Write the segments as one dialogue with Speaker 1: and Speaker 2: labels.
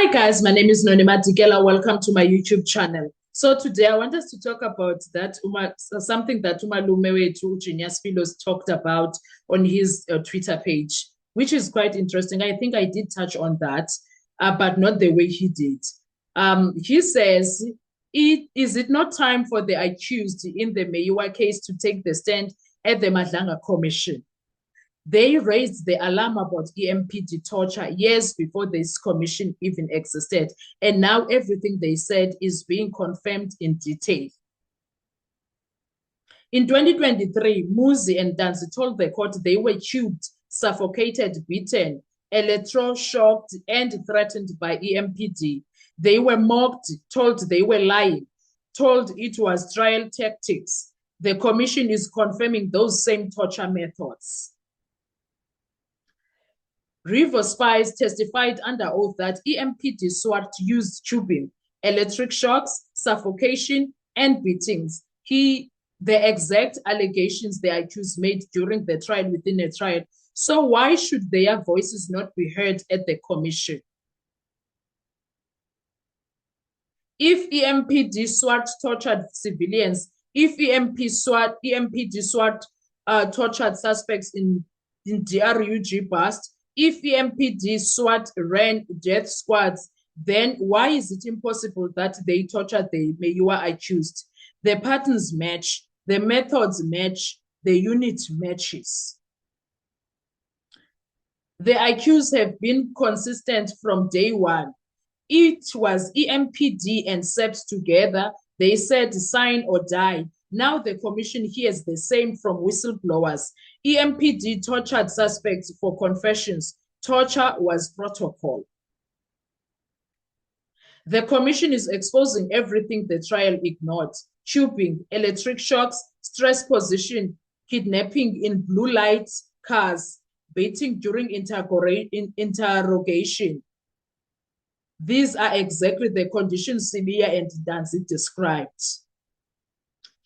Speaker 1: Hi guys, my name is Nonima Dikela. Welcome to my YouTube channel. So today I want us to talk about something that Umalume wethu Genius Philos talked about on his Twitter page, which is quite interesting. I think I did touch on that, but not the way he did. He says, is it not time for the accused in the Meyiwa case to take the stand at the Madlanga Commission? They raised the alarm about EMPD torture years before this commission even existed. And now everything they said is being confirmed in detail. In 2023, Muzi and Danzi told the court they were tubed, suffocated, beaten, electroshocked, and threatened by EMPD. They were mocked, told they were lying, told it was trial tactics. The commission is confirming those same torture methods. River spies testified under oath that EMPD SWAT used tubing, electric shocks, suffocation, and beatings. The exact allegations the accused made during the trial within a trial. So why should their voices not be heard at the commission? If EMPD SWAT tortured civilians, if EMPD SWAT tortured suspects in DRUG bust, if EMPD SWAT ran death squads, then why is it impossible that they tortured the Meyiwa accused? The patterns match, the methods match, the unit matches. The accused have been consistent from day one. It was EMPD and SEPS together. They said sign or die. Now the commission hears the same from whistleblowers. EMPD tortured suspects for confessions. Torture was protocol. The commission is exposing everything the trial ignored. Tubing, electric shocks, stress position, kidnapping in blue light cars, beating during interrogation. These are exactly the conditions Sibiya and Danzi described.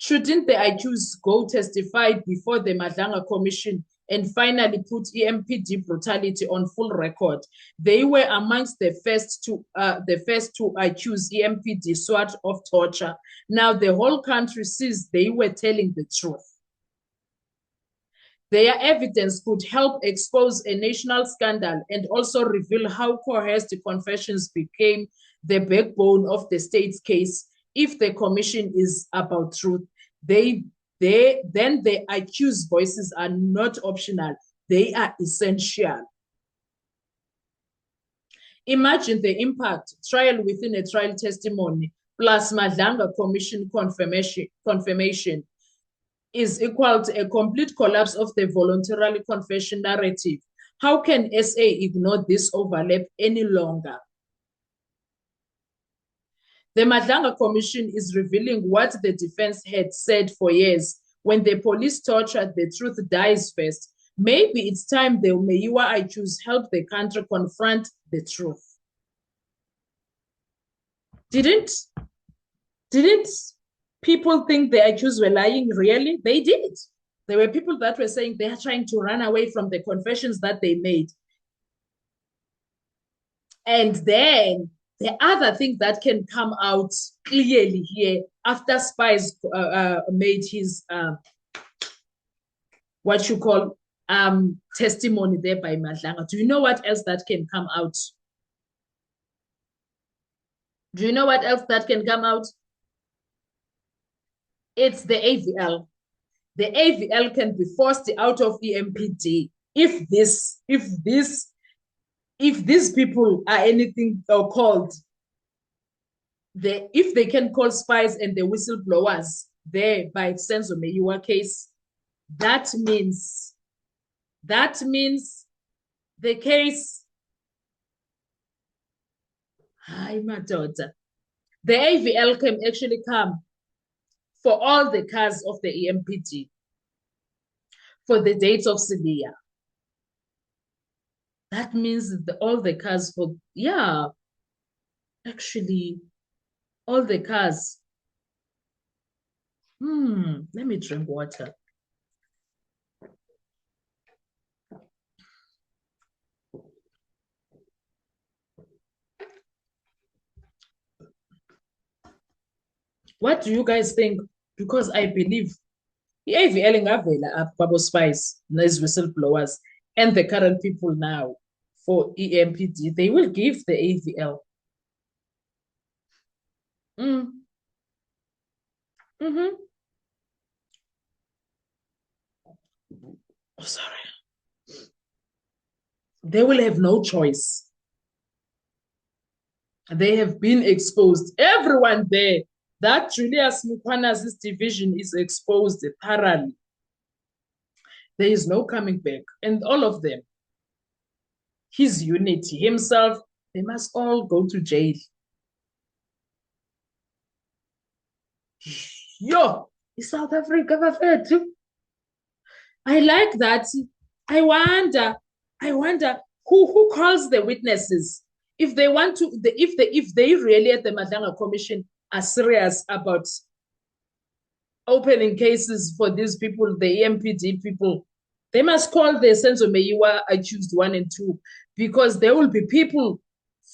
Speaker 1: Shouldn't the accused go testify before the Madlanga Commission and finally put EMPD brutality on full record? They were amongst the first to accuse EMPD SWAT of torture. Now the whole country sees they were telling the truth. Their evidence could help expose a national scandal and also reveal how coerced confessions became the backbone of the state's case. If the commission is about truth, then the accused voices are not optional. They are essential. Imagine the impact: trial within a trial testimony plus Madlanga Commission confirmation is equal to a complete collapse of the voluntarily confession narrative. How can SA ignore this overlap any longer? The Madlanga Commission is revealing what the defense had said for years. When the police torture, the truth dies first. Maybe it's time the Meyiwa accused help the country confront the truth. Didn't people think the accused were lying? Really? They did. There were people that were saying they are trying to run away from the confessions that they made. And then the other thing that can come out clearly here after spies made his what you call testimony there by Madlanga. Do you know what else that can come out? Do you know what else that can come out? It's the AVL. The AVL can be forced out of EMPD if these people are anything called. If they can call spies and the whistleblowers there by Senzo Meyiwa case, that means the case. Hi, my daughter. The AVL can actually come for all the cars of the EMPD for the dates of Sibiya. That means all the cars for, yeah, actually, all the cars. Let me drink water. What do you guys think? Because I believe i-AVL ingavela apho kwabo-spies nezi-whistleblowers and the current people now for EMPD. They will give the AVL. Mm. Mm-hmm. Oh, sorry. They will have no choice. They have been exposed. Everyone there, that Julius Mukwana's division is exposed thoroughly. There is no coming back. And all of them, his unity, himself, they must all go to jail. Yo, South Africa bafethu. I like that. I wonder who calls the witnesses. If they want to, if they really at the Madlanga Commission are serious about opening cases for these people, the EMPD people, they must call the Senzo Meyiwa accused 1 and 2, because there will be people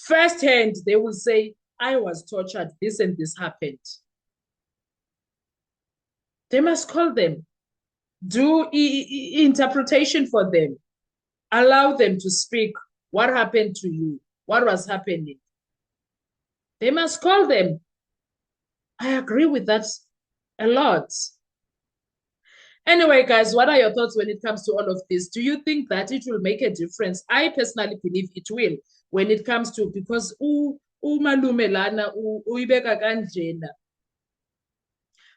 Speaker 1: firsthand, they will say, I was tortured, this and this happened. They must call them, do interpretation for them, allow them to speak. What happened to you? What was happening? They must call them. I agree with that a lot. Anyway, guys, what are your thoughts when it comes to all of this? Do you think that it will make a difference? I personally believe it will when it comes to, because umalume lana uyibeka kanjena.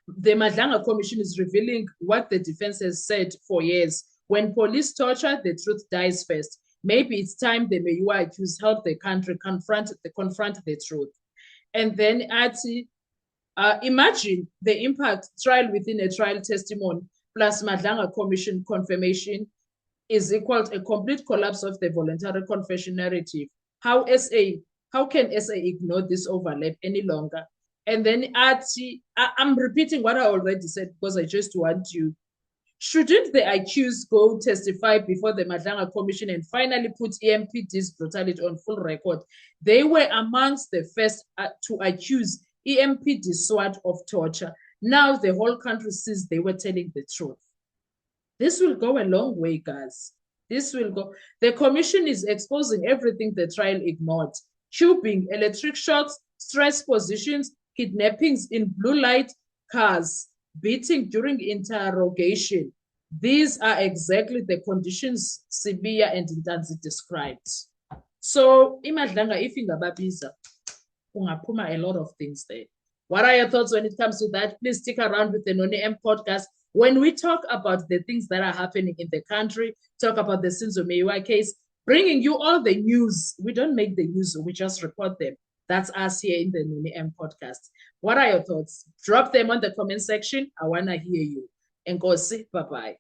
Speaker 1: The Madlanga Commission is revealing what the defense has said for years. When police torture, the truth dies first. Maybe it's time the Meyiwa accused help the country confront the truth. And then imagine the impact trial within a trial testimony plus Madlanga Commission confirmation is equal to a complete collapse of the voluntary confession narrative. How can SA ignore this overlap any longer? And then I'm repeating what I already said because I just want you. Shouldn't the accused go testify before the Madlanga Commission and finally put EMPD's brutality on full record? They were amongst the first to accuse EMPD SWAT of torture. Now the whole country sees they were telling the truth. This will go a long way, guys. This will go. The commission is exposing everything the trial ignored. Tubing, electric shocks, stress positions, kidnappings in blue light cars, beating during interrogation. These are exactly the conditions Sibiya and Ntanzi described. So, imadlanga if ingababiza, ungaphuma a lot of things there. What are your thoughts when it comes to that? Please stick around with the Noni M podcast. When we talk about the things that are happening in the country, talk about the Senzo Meyiwa case, bringing you all the news. We don't make the news, we just report them. That's us here in the Noni M podcast. What are your thoughts? Drop them on the comment section. I want to hear you. And go see. Bye-bye.